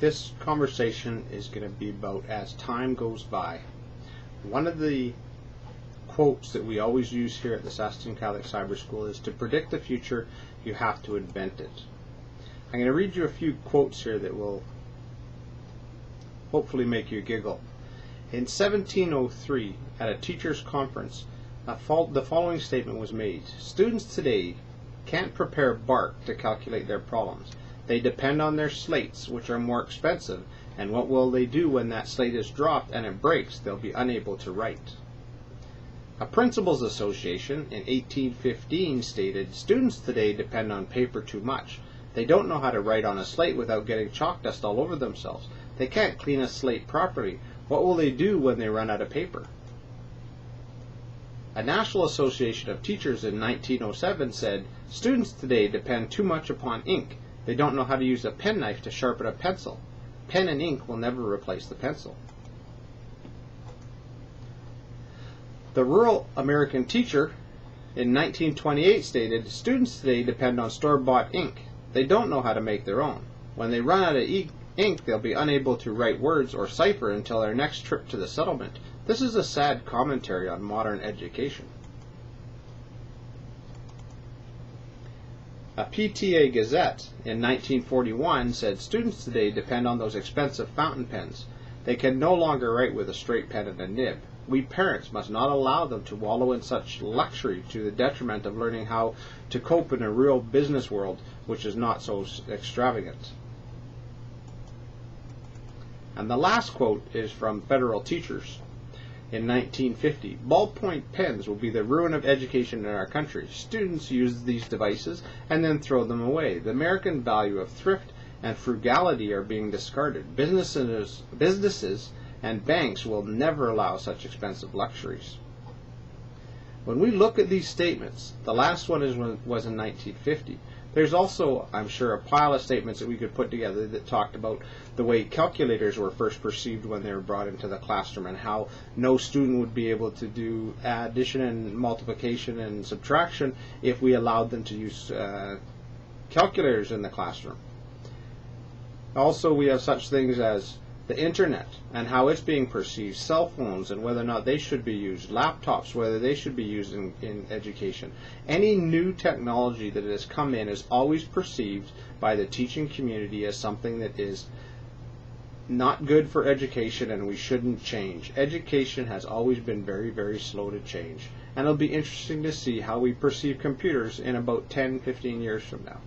This conversation is going to be about as time goes by. One of the quotes that we always use here at the Saskatoon Catholic Cyber School is, to predict the future, you have to invent it. I'm going to read you a few quotes here that will hopefully make you giggle. In 1703, at a teachers' conference, the following statement was made: students today can't prepare bark to calculate their problems. They depend on their slates, which are more expensive, and what will they do when that slate is dropped and it breaks? They'll be unable to write. A principals association in 1815 stated, students today depend on paper too much. They don't know how to write on a slate without getting chalk dust all over themselves. They can't clean a slate properly. What will they do when they run out of paper? A National Association of Teachers in 1907 said, students today depend too much upon ink. They don't know how to use a penknife to sharpen a pencil. Pen and ink will never replace the pencil. The Rural American Teacher in 1928 stated, students today depend on store-bought ink. They don't know how to make their own. When they run out of ink, they'll be unable to write words or cipher until their next trip to the settlement. This is a sad commentary on modern education. A PTA Gazette in 1941 said, students today depend on those expensive fountain pens. They can no longer write with a straight pen and a nib. We parents must not allow them to wallow in such luxury to the detriment of learning how to cope in a real business world which is not so extravagant. And the last quote is from Federal Teachers in 1950. Ballpoint pens will be the ruin of education in our country. Students use these devices and then throw them away. The American value of thrift and frugality are being discarded. Businesses and banks will never allow such expensive luxuries. When we look at these statements, the last one was in 1950. There's also, I'm sure, a pile of statements that we could put together that talked about the way calculators were first perceived when they were brought into the classroom, and how no student would be able to do addition and multiplication and subtraction if we allowed them to use calculators in the classroom. Also, we have such things as the internet and how it's being perceived, cell phones and whether or not they should be used, laptops, whether they should be used in education. Any new technology that has come in is always perceived by the teaching community as something that is not good for education, and we shouldn't change. Education has always been very, very slow to change, and it'll be interesting to see how we perceive computers in about 10-15 years from now.